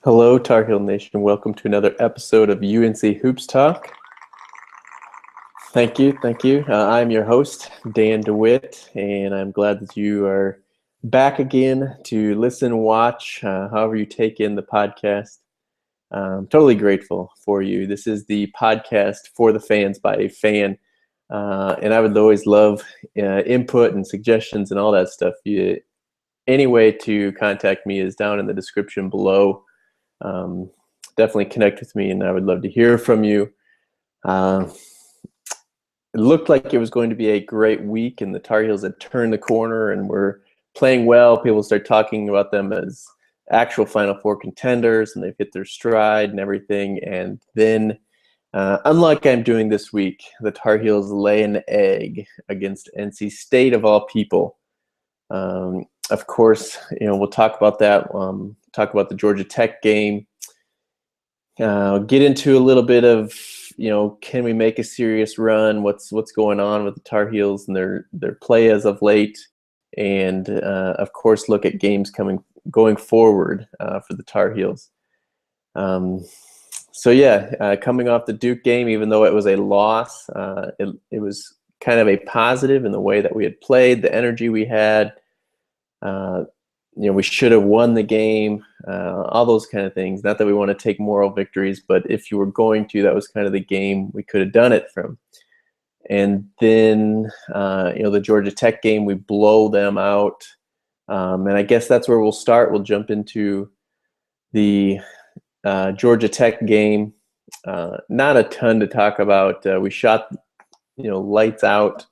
Hello, Tar Heel Nation. Welcome to another episode of UNC Hoops Talk. Thank you. I'm your host, Dan DeWitt, and I'm glad that you are back again to listen, watch, however you take in the podcast. I'm totally grateful for you. This is the podcast for the fans by a fan, and I would always love input and suggestions and all that stuff. Any way to contact me is down in the description below. Definitely connect with me, and I would love to hear from you. It looked like it was going to be a great week, and the Tar Heels had turned the corner and were playing well. People start talking about them as actual Final Four contenders, and they've hit their stride and everything. And then, unlike I'm doing this week, the Tar Heels lay an egg against NC State of all people. Of course, we'll talk about that. Talk about the Georgia Tech game. Get into a little bit of, can we make a serious run? What's going on with the Tar Heels and their play as of late, and of course, look at games going forward for the Tar Heels. Coming off the Duke game, even though it was a loss, it was kind of a positive in the way that we had played, the energy we had. We should have won the game, all those kind of things. Not that we want to take moral victories, but if you were going to, that was kind of the game we could have done it from. And then, the Georgia Tech game, we blow them out. And I guess that's where we'll start. We'll jump into the Georgia Tech game. Not a ton to talk about. We shot, lights out.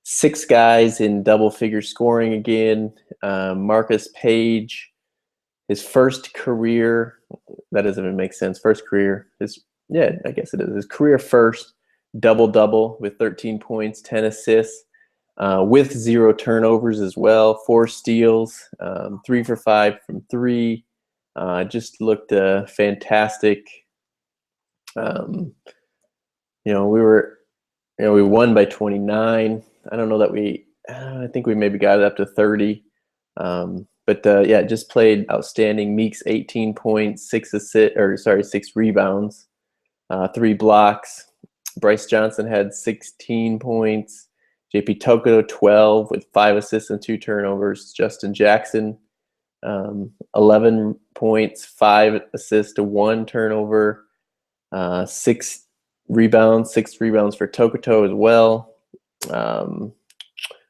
Six guys in double-figure scoring again. Marcus Page, his first career, that doesn't even make sense. First career, I guess it is. His career first double-double with 13 points, 10 assists, with 0 turnovers as well, 4 steals, 3 for 5 from 3. Just looked fantastic. We won by 29. I don't know that I think we maybe got it up to 30. Just played outstanding. Meeks, 18 points, 6 rebounds, 3 blocks. Bryce Johnson had 16 points. JP Tokoto, 12 with 5 assists and 2 turnovers. Justin Jackson, 11 points, 5 assists to 1 turnover, 6 rebounds for Tokoto as well.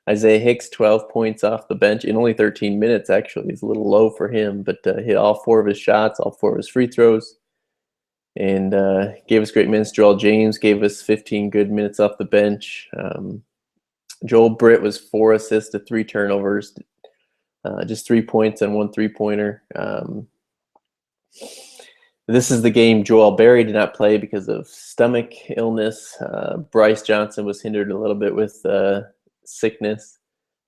Isaiah Hicks, 12 points off the bench in only 13 minutes. Actually, it's a little low for him, but hit all 4 of his shots, all 4 of his free throws, and gave us great minutes. Joel James gave us 15 good minutes off the bench. Joel Britt was 4 assists to 3 turnovers, just 3 points and 1 3-pointer. This is the game Joel Berry did not play because of stomach illness. Bryce Johnson was hindered a little bit with sickness.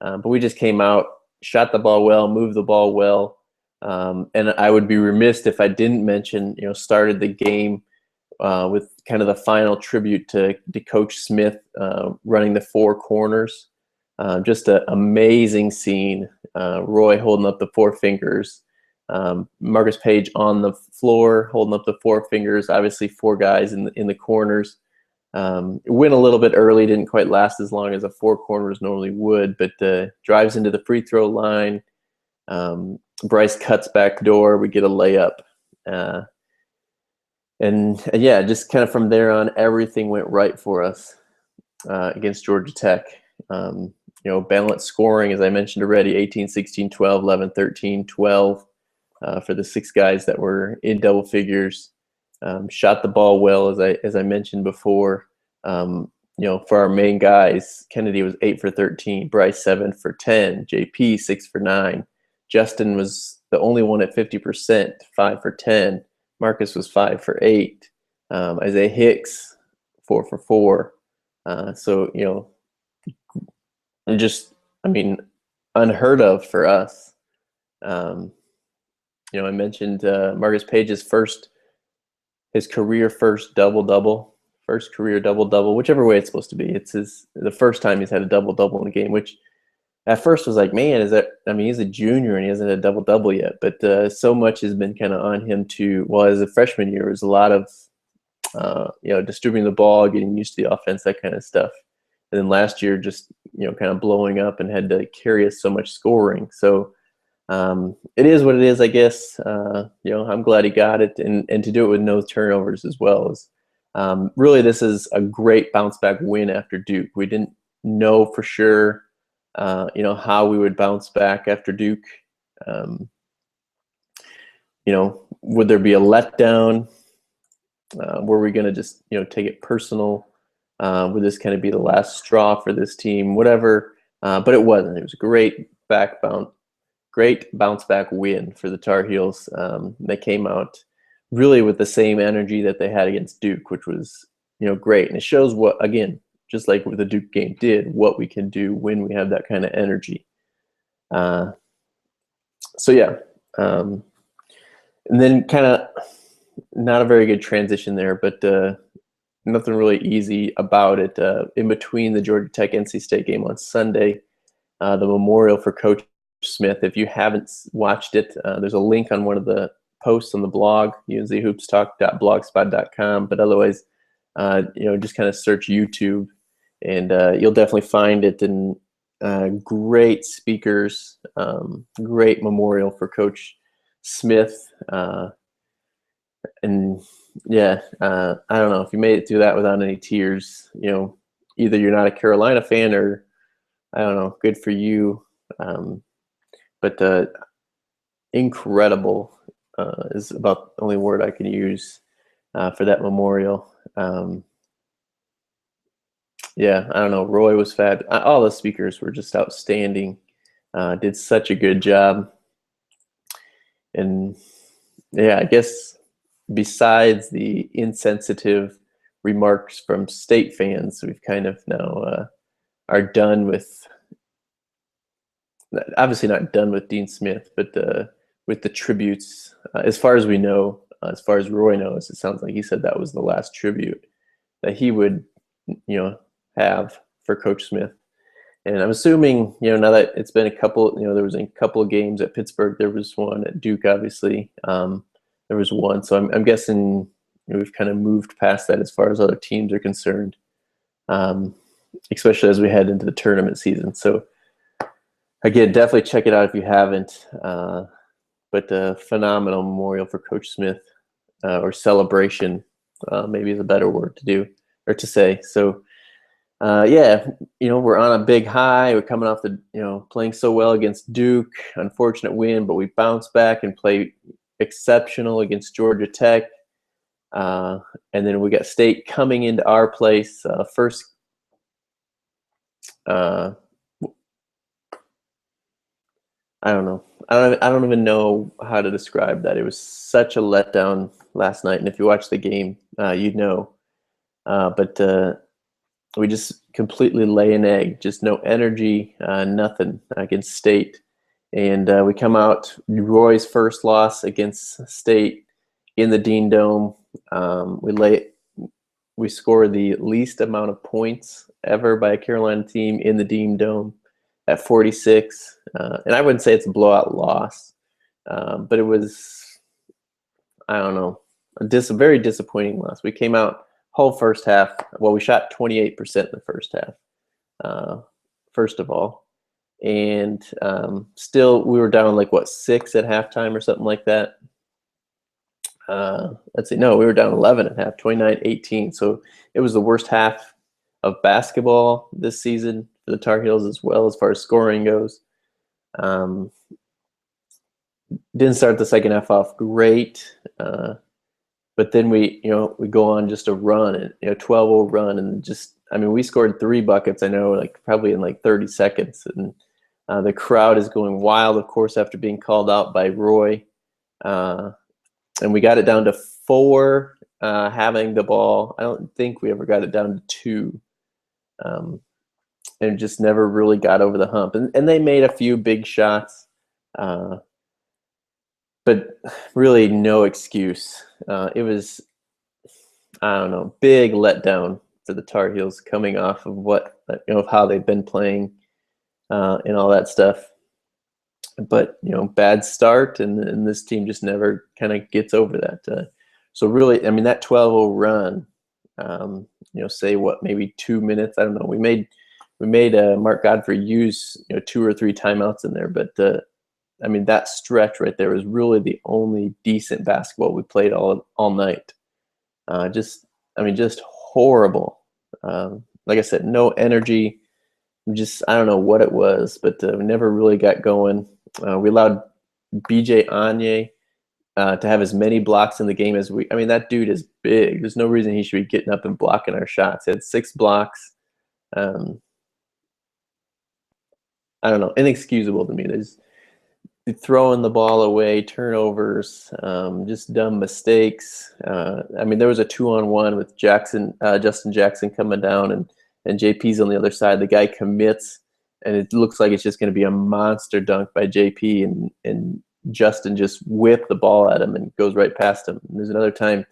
But we just came out, shot the ball well, moved the ball well. And I would be remiss if I didn't mention, started the game with kind of the final tribute to Coach Smith running the 4 corners. Just an amazing scene. Roy holding up the 4 fingers. Marcus Page on the floor holding up the 4 fingers, obviously 4 guys in the corners. It went a little bit early, didn't quite last as long as a 4 corners normally would, but drives into the free throw line. Bryce cuts back door, we get a layup. Just kind of from there on, everything went right for us against Georgia Tech. Balanced scoring, as I mentioned already, 18, 16, 12, 11, 13, 12. For the 6 guys that were in double figures, shot the ball well, as I mentioned before. For our main guys, Kennedy was 8 for 13, Bryce 7 for 10, JP 6 for 9. Justin was the only one at 50%, 5 for 10. Marcus was 5 for 8. Isaiah Hicks 4 for 4. Unheard of for us. I mentioned Marcus Page's career first double-double, whichever way it's supposed to be. It's the first time he's had a double-double in a game, which at first was like, man, is that? I mean, he's a junior and he hasn't had a double-double yet. But so much has been kind of on him to. Well, as a freshman year, it was a lot of distributing the ball, getting used to the offense, that kind of stuff. And then last year, just kind of blowing up and had to carry us so much scoring. So it is what it is, I guess. I'm glad he got it, and to do it with no turnovers as well is really, this is a great bounce back win after Duke. We didn't know for sure, how we would bounce back after Duke. Would there be a letdown? Were we going to just take it personal? Would this kind of be the last straw for this team? Whatever, but it wasn't. It was a great bounce back win for the Tar Heels. They came out really with the same energy that they had against Duke, which was great, and it shows what, again, just like what the Duke game did, what we can do when we have that kind of energy. So yeah, and then kind of not a very good transition there, but nothing really easy about it. In between the Georgia Tech NC State game on Sunday, the memorial for Coach Smith. If you haven't watched it, there's a link on one of the posts on the blog, unzhoopstalk.blogspot.com. But otherwise, just kind of search YouTube, and you'll definitely find it. And great speakers, great memorial for Coach Smith. And yeah, I don't know if you made it through that without any tears. Either you're not a Carolina fan, or I don't know, good for you. But incredible is about the only word I can use for that memorial. Yeah, I don't know. Roy was fab. All the speakers were just outstanding. Did such a good job. And yeah, I guess besides the insensitive remarks from State fans, we've kind of now are done with, obviously not done with Dean Smith, but with the tributes. As far as we know, as far as Roy knows, it sounds like he said that was the last tribute that he would, have for Coach Smith. And I'm assuming, now that it's been a couple, there was a couple of games at Pittsburgh, there was one at Duke, obviously. There was one. So I'm guessing we've kind of moved past that as far as other teams are concerned, especially as we head into the tournament season. So again, definitely check it out if you haven't. But a phenomenal memorial for Coach Smith, or celebration, maybe is a better word to do or to say. So yeah, we're on a big high. We're coming off the, playing so well against Duke. Unfortunate win, but we bounced back and played exceptional against Georgia Tech. And then we got State coming into our place. First, I don't know. I don't even know how to describe that. It was such a letdown last night. And if you watch the game, you'd know. But we just completely lay an egg. Just no energy, nothing against State. And we come out, Roy's first loss against State in the Dean Dome. We score the least amount of points ever by a Carolina team in the Dean Dome at 46. And I wouldn't say it's a blowout loss, but it was, I don't know, a very disappointing loss. We came out whole first half. Well, we shot 28% in the first half, first of all. And still, we were down like, 6 at halftime or something like that. Let's see. No, we were down 11 at half, 29-18. So it was the worst half of basketball this season for the Tar Heels as well, as far as scoring goes. Didn't start the second half off great, but then we go on just a run, 12-0 run, and just, we scored 3 buckets. I know, probably in 30 seconds, and the crowd is going wild, of course, after being called out by Roy. And we got it down to 4 having the ball. I don't think we ever got it down to 2. And just never really got over the hump. And they made a few big shots, but really no excuse. It was, I don't know, big letdown for the Tar Heels coming off of of how they've been playing. and all that stuff. But bad start, and this team just never kind of gets over that. So really, I mean, that 12-0 run, say what, maybe 2 minutes. I don't know. We made Mark Godfrey use 2 or 3 timeouts in there, but I mean, that stretch right there was really the only decent basketball we played all night. Just horrible. Like I said, no energy. I don't know what it was, but we never really got going. We allowed BJ Anye to have as many blocks in the game as I mean, that dude is big. There's no reason he should be getting up and blocking our shots. He had 6 blocks. I don't know, inexcusable to me. There's throwing the ball away, turnovers, just dumb mistakes. I mean, there was a 2-on-1 with Justin Jackson coming down, and JP's on the other side. The guy commits, and it looks like it's just going to be a monster dunk by JP, and Justin just whipped the ball at him and goes right past him. And there's another time,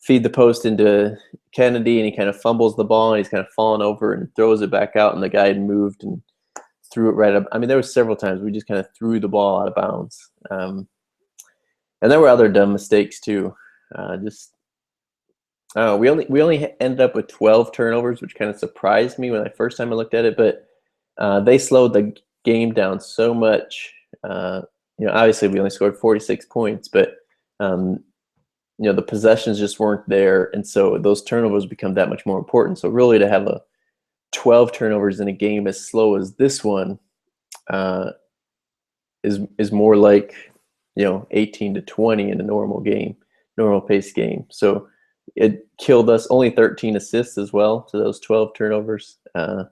feed the post into Kennedy, and he kind of fumbles the ball, and he's kind of falling over and throws it back out, and the guy had moved and threw it right up. I mean, there were several times we just kind of threw the ball out of bounds. And there were other dumb mistakes too. We only ended up with 12 turnovers, which kind of surprised me when the first time I looked at it. But they slowed the game down so much. Obviously we only scored 46 points, but the possessions just weren't there, and so those turnovers become that much more important. So really, to have 12 turnovers in a game as slow as this one is more like 18 to 20 in a normal pace game. So it killed us. Only 13 assists as well to those 12 turnovers. And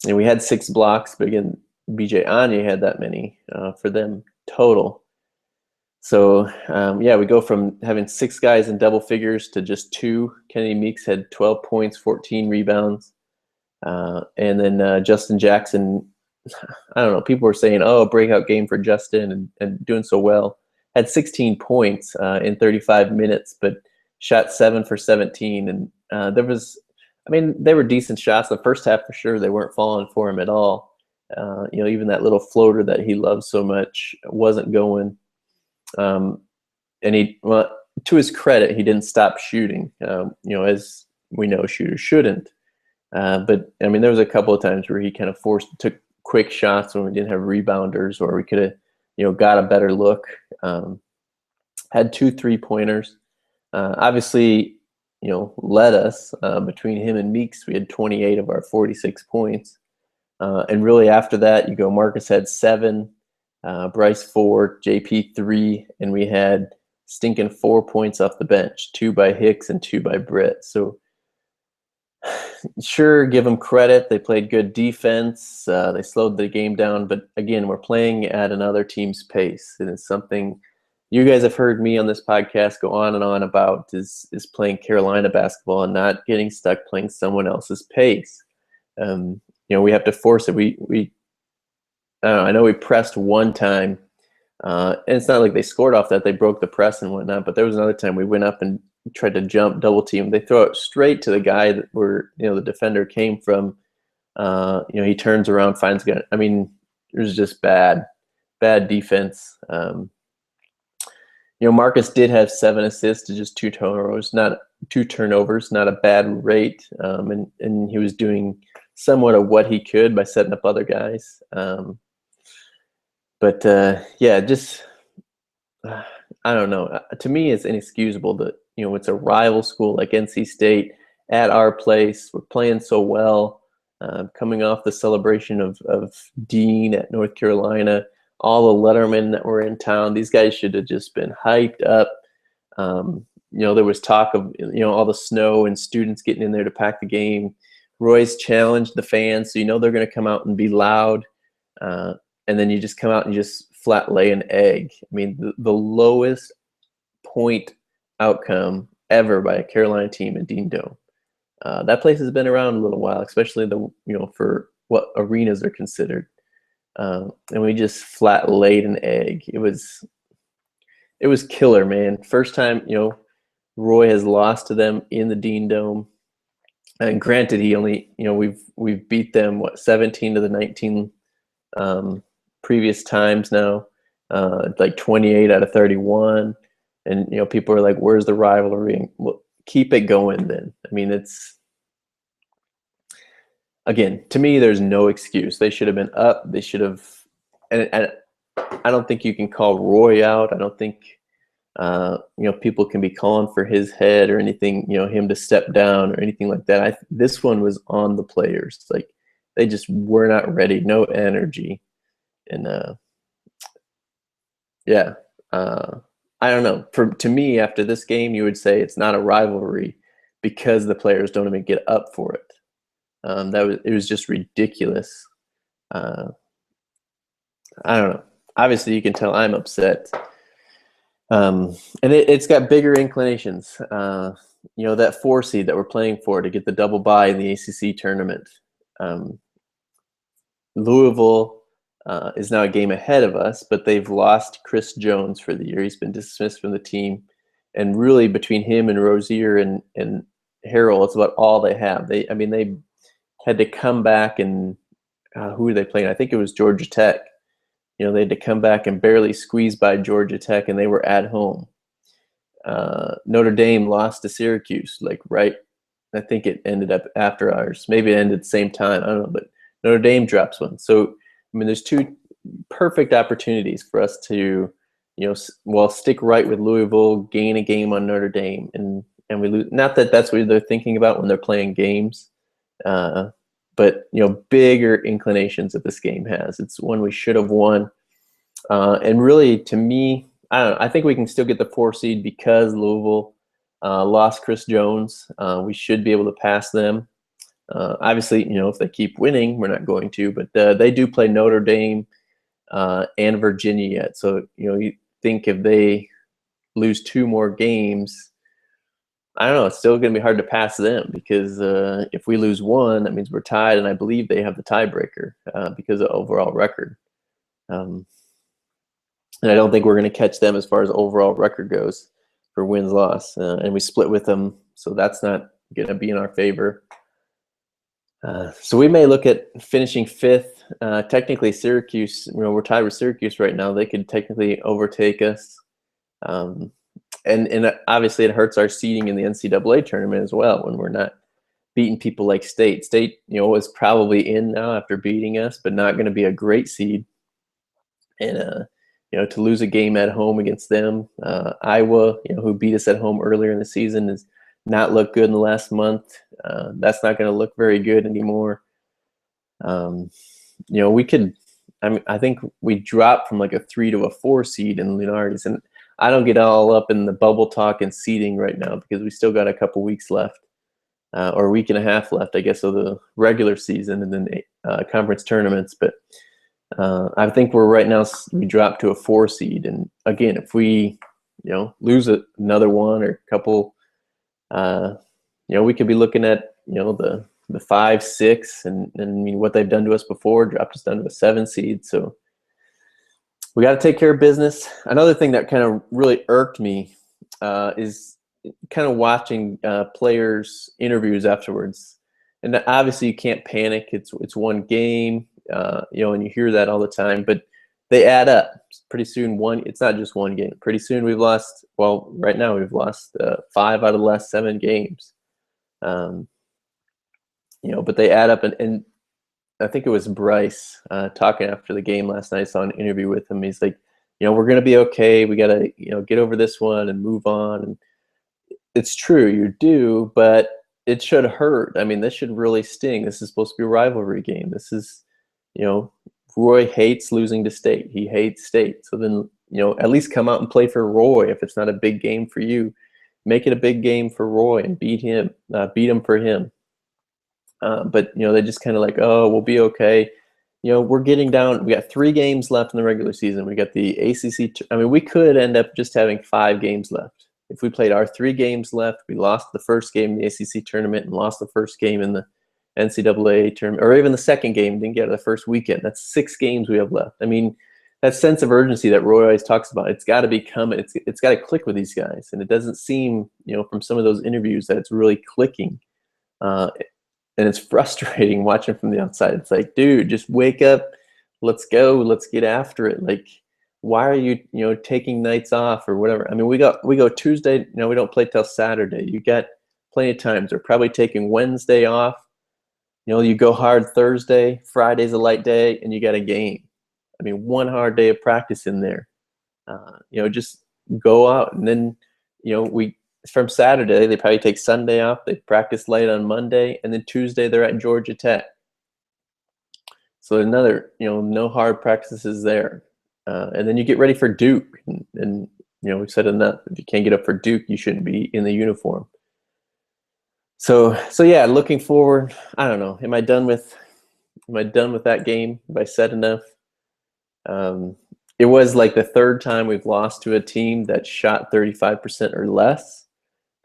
we had 6 blocks, but again, BJ Anye had that many for them total. So we go from having 6 guys in double figures to just 2. Kennedy Meeks had 12 points, 14 rebounds. And then Justin Jackson, I don't know, people were saying, oh, breakout game for Justin and doing so well. Had 16 points in 35 minutes, but shot 7 for 17. And they were decent shots. The first half for sure, they weren't falling for him at all. Even that little floater that he loves so much wasn't going. And to his credit, he didn't stop shooting, as we know shooters shouldn't. But I mean, there was a couple of times where he kind of took quick shots when we didn't have rebounders, or we could have, got a better look. Had 2 3-pointers. Obviously, led us between him and Meeks. We had 28 of our 46 points. And really after that, you go, Marcus had 7, Bryce 4, JP 3, and we had stinking 4 points off the bench, 2 by Hicks and 2 by Britt. So sure, give them credit. They played good defense. They slowed the game down. But again, we're playing at another team's pace. And it's something you guys have heard me on this podcast go on and on about is playing Carolina basketball and not getting stuck playing someone else's pace. We have to force it. I know we pressed one time. And it's not like they scored off that. They broke the press and whatnot. But there was another time we went up and tried to jump double team. They throw it straight to the guy where the defender came from. He turns around, finds a guy. I mean, it was just bad defense. Marcus did have 7 assists to just 2 turnovers, not a bad rate. And he was doing somewhat of what he could by setting up other guys. I don't know. To me, it's inexcusable that it's a rival school like NC State at our place. We're playing so well, coming off the celebration of Dean at North Carolina. All the lettermen that were in town, these guys should have just been hyped up. There was talk of all the snow and students getting in there to pack the game. Roy's challenged the fans, so they're going to come out and be loud. And then you just come out and just flat lay an egg. I mean, the lowest point outcome ever by a Carolina team in Dean Dome. That place has been around a little while, especially for what arenas are considered. And we just flat laid an egg. It was killer, man. First time, Roy has lost to them in the Dean Dome. And granted, he only, we've beat them 17 to the 19 previous times now, like 28 out of 31. And, people are like, where's the rivalry? Well, keep it going then. I mean, again, to me, there's no excuse. They should have been up. They should have, and I don't think you can call Roy out. I don't think, people can be calling for his head or anything, him to step down or anything like that. This one was on the players. Like, they just were not ready, no energy. And, yeah, I don't know. To me, after this game, you would say it's not a rivalry because the players don't even get up for it. It was just ridiculous. I don't know. Obviously, you can tell I'm upset. And it's got bigger inclinations. That 4 seed that we're playing for to get the double bye in the ACC tournament. Louisville is now a game ahead of us, but they've lost Chris Jones for the year. He's been dismissed from the team. And really, between him and Rozier and Harrell, it's about all they have. They had to come back and who were they playing? I think it was Georgia Tech. They had to come back and barely squeeze by Georgia Tech, and they were at home. Notre Dame lost to Syracuse, right? I think it ended up after ours. Maybe it ended at the same time. I don't know, but Notre Dame drops one. So, there's 2 perfect opportunities for us to, stick right with Louisville, gain a game on Notre Dame, and we lose. Not that that's what they're thinking about when they're playing games, but bigger inclinations that this game has. It's one we should have won, and really, to me, I don't know. I think we can still get the 4 seed because Louisville lost Chris Jones. We should be able to pass them. Obviously, if they keep winning, we're not going to, but they do play Notre Dame and Virginia yet. So, you think if they lose 2 more games, I don't know, it's still going to be hard to pass them because if we lose 1, that means we're tied, and I believe they have the tiebreaker because of overall record. And I don't think we're going to catch them as far as overall record goes for wins-loss. And we split with them, so that's not going to be in our favor. So we may look at finishing 5th. Technically, Syracuse, we're tied with Syracuse right now. They could technically overtake us. And obviously it hurts our seeding in the NCAA tournament as well when we're not beating people like State. State, is probably in now after beating us, but not going to be a great seed. And, to lose a game at home against them, Iowa, who beat us at home earlier in the season, has not looked good in the last month. That's not going to look very good anymore. We could, I think we dropped from like a 3 to a 4 seed in Lunardi's, and I don't get all up in the bubble talk and seeding right now because we still got a couple weeks left, or a week and a half left, I guess, of the regular season and then conference tournaments. But I think right now we dropped to a 4 seed, and again, if we lose another one or a couple, we could be looking at the 5, 6, and what they've done to us before, dropped us down to a 7 seed. So we got to take care of business. Another thing that kind of really irked me is kind of watching players' interviews afterwards. And obviously, you can't panic. It's one game, and you hear that all the time. But they add up. Pretty soon, it's not just one game. Pretty soon, we've lost. Well, right now, we've lost 5 out of the last 7 games. But they add up, and I think it was Bryce talking after the game last night. I saw an interview with him. He's like, we're going to be okay. We got to, get over this one and move on. And it's true, you do, but it should hurt. This should really sting. This is supposed to be a rivalry game. This is, Roy hates losing to State. He hates State. So then, at least come out and play for Roy. If it's not a big game for you, make it a big game for Roy and beat him for him. But, they just kind of like, oh, we'll be okay. We're getting down. We got 3 games left in the regular season. We got the ACC. We could end up just having 5 games left. If we played our 3 games left, we lost the first game in the ACC tournament and lost the first game in the NCAA tournament, or even the second game, didn't get out of the first weekend. That's 6 games we have left. That sense of urgency that Roy always talks about, it's got to be coming. It's got to click with these guys. And it doesn't seem, from some of those interviews that it's really clicking. And it's frustrating watching from the outside. It's like, dude, just wake up, let's go, let's get after it. Like, why are you, taking nights off or whatever? I mean, we go Tuesday, we don't play till Saturday. You got plenty of times. They're probably taking Wednesday off. You go hard Thursday, Friday's a light day, and you got a game. I mean, one hard day of practice in there. Just go out, and then, we from Saturday they probably take Sunday off. They practice late on Monday, and then Tuesday they're at Georgia Tech. So another, no hard practices there. And then you get ready for Duke. And we've said enough. If you can't get up for Duke, you shouldn't be in the uniform. So yeah, looking forward. I don't know. Am I done with that game? Have I said enough? It was like the third time we've lost to a team that shot 35% or less,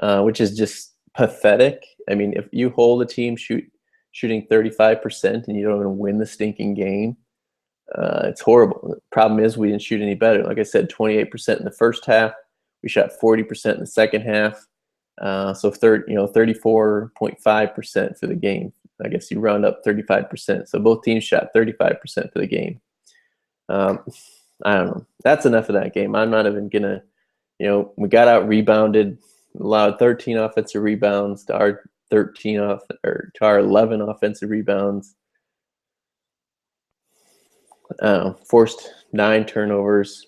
which is just pathetic. I mean, if you hold a team shooting 35% and you don't even win the stinking game, it's horrible. The problem is we didn't shoot any better. Like I said, 28% in the first half. We shot 40% in the second half. So 34.5% for the game. I guess you round up 35%. So both teams shot 35% for the game. I don't know. That's enough of that game. I'm not even gonna. We got out rebounded, allowed 13 offensive rebounds to our 11 offensive rebounds. Forced 9 turnovers.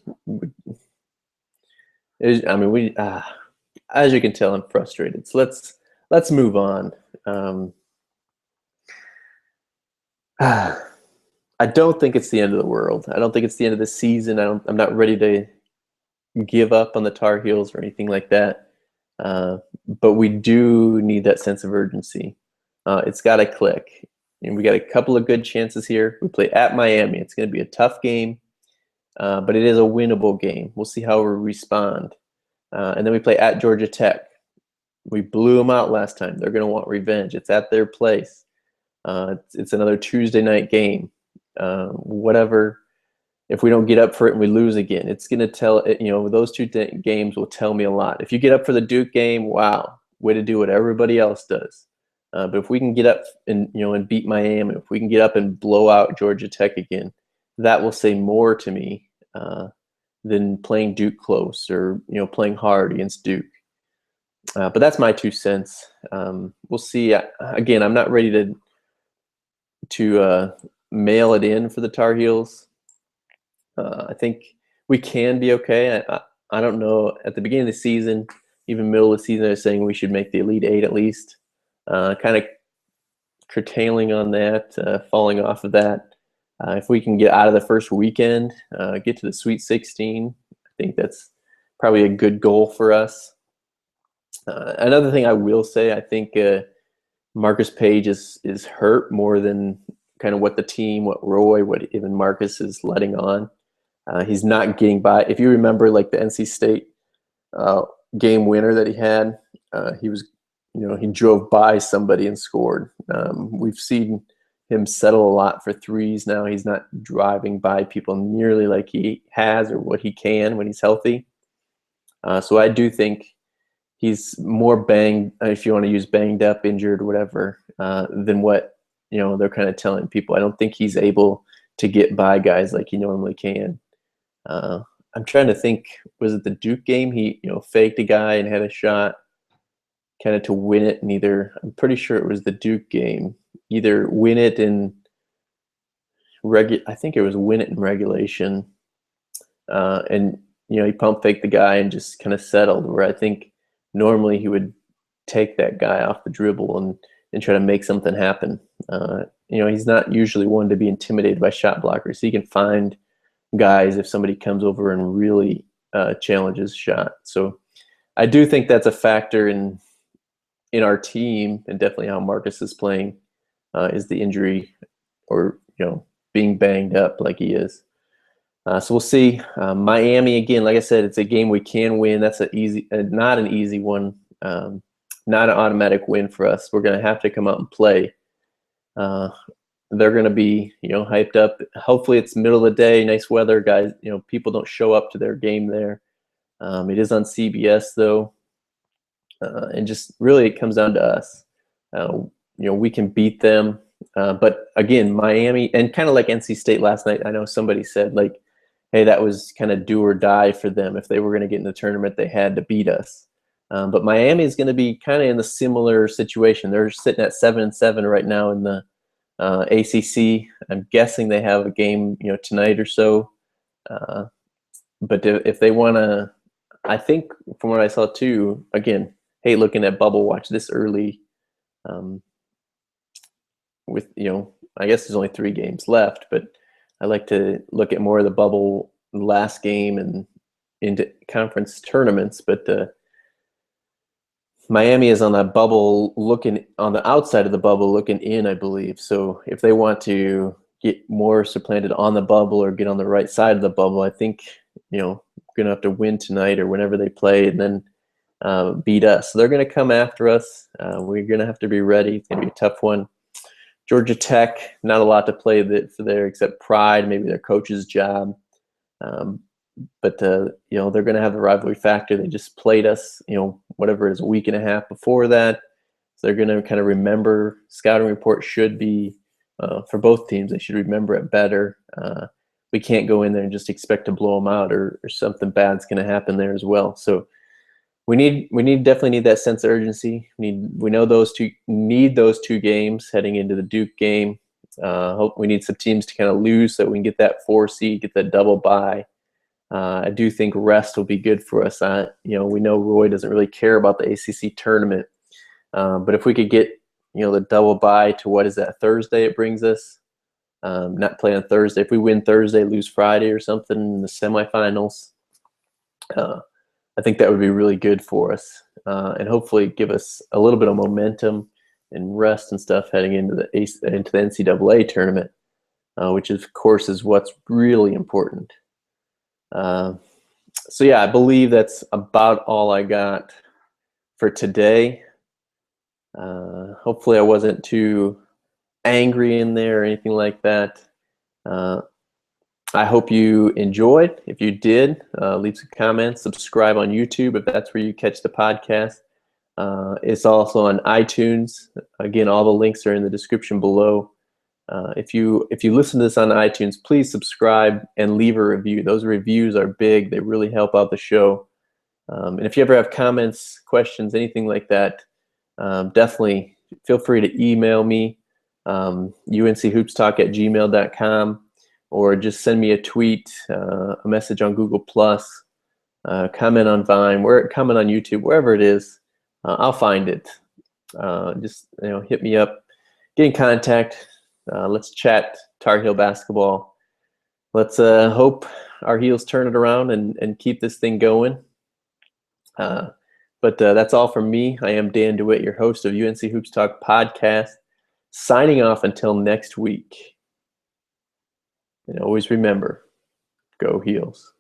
As you can tell, I'm frustrated. So let's move on. I don't think it's the end of the world. I don't think it's the end of the season. I'm not ready to give up on the Tar Heels or anything like that. But we do need that sense of urgency. It's got to click. And we got a couple of good chances here. We play at Miami. It's going to be a tough game, but it is a winnable game. We'll see how we respond. And then we play at Georgia Tech. We blew them out last time. They're going to want revenge. It's at their place. It's another Tuesday night game. Whatever. If we don't get up for it and we lose again, it's going to tell. Those two games will tell me a lot. If you get up for the Duke game, wow, way to do what everybody else does. But if we can get up and beat Miami, if we can get up and blow out Georgia Tech again, that will say more to me than playing Duke close or playing hard against Duke. But that's my 2 cents. We'll see. Again, I'm not ready to mail it in for the Tar Heels. I think we can be okay. I don't know. At the beginning of the season, even middle of the season, I was saying we should make the Elite Eight at least. Kind of curtailing on that, falling off of that. If we can get out of the first weekend, get to the Sweet 16, I think that's probably a good goal for us. Another thing I will say, I think Marcus Page is hurt more than kind of what the team, what Roy, what even Marcus is letting on. He's not getting by. If you remember, like the NC State game winner that he had, he was, he drove by somebody and scored. We've seen him settle a lot for threes now. He's not driving by people nearly like he has or what he can when he's healthy. So I do think he's more banged, if you want to use banged up, injured, whatever, than what they're kind of telling people. I don't think he's able to get by guys like he normally can. I'm trying to think, was it the Duke game? He faked a guy and had a shot kind of to win it, and I'm pretty sure it was the Duke game, either win it in I think it was win it in regulation, and he pump faked the guy and just kind of settled, where I think normally he would take that guy off the dribble and try to make something happen. He's not usually one to be intimidated by shot blockers. He can find guys if somebody comes over and really challenges shot. So I do think that's a factor in our team, and definitely how Marcus is playing, is the injury or being banged up like he is. So we'll see. Miami, again, like I said, it's a game we can win. That's not an easy one, not an automatic win for us. We're going to have to come out and play. They're going to be hyped up. Hopefully it's middle of the day, nice weather, guys. People don't show up to their game there. It is on CBS though, and just really it comes down to us. We can beat them. But again, Miami, and kind of like NC State last night, I know somebody said, like, hey, that was kind of do or die for them. If they were going to get in the tournament, they had to beat us. But Miami is going to be kind of in a similar situation. They're sitting at 7-7 right now in the ACC. I'm guessing they have a game, tonight or so. But if they want to, I think from what I saw too, again, hey, looking at bubble watch this early, with, I guess there's only 3 games left, but I like to look at more of the bubble last game and into conference tournaments. But Miami is on that bubble, looking on the outside of the bubble, looking in, I believe. So if they want to get more supplanted on the bubble or get on the right side of the bubble, I think, we're going to have to win tonight or whenever they play, and then beat us. So they're going to come after us. We're going to have to be ready. It's going to be a tough one. Georgia Tech, not a lot to play for there except pride, maybe their coach's job. But they're going to have the rivalry factor. They just played us, whatever it is, a week and a half before that. So they're going to kind of remember. Scouting report should be, for both teams, they should remember it better. We can't go in there and just expect to blow them out, or something bad's going to happen there as well. So we definitely need that sense of urgency. We know those two need those 2 games heading into the Duke game. Hope we need some teams to kind of lose so we can get that 4 seed, get that double bye. I do think rest will be good for us. We know Roy doesn't really care about the ACC tournament, but if we could get the double bye to, what is that, Thursday? It brings us not play on Thursday. If we win Thursday, lose Friday or something in the semifinals, I think that would be really good for us, and hopefully give us a little bit of momentum and rest and stuff heading into the NCAA tournament, which of course is what's really important. So yeah, I believe that's about all I got for today. Hopefully I wasn't too angry in there or anything like that. I hope you enjoyed. If you did, leave some comments, subscribe on YouTube if that's where you catch the podcast. It's also on iTunes. Again, all the links are in the description below. If you listen to this on iTunes, please subscribe and leave a review. Those reviews are big. They really help out the show. And if you ever have comments, questions, anything like that, definitely feel free to email me, unchoopstalk@gmail.com, or just send me a tweet, a message on Google+, comment on Vine, comment on YouTube, wherever it is. I'll find it. Just hit me up, get in contact. Let's chat Tar Heel basketball. Let's hope our Heels turn it around and keep this thing going. But that's all from me. I am Dan DeWitt, your host of UNC Hoops Talk podcast, signing off until next week. And always remember, go Heels.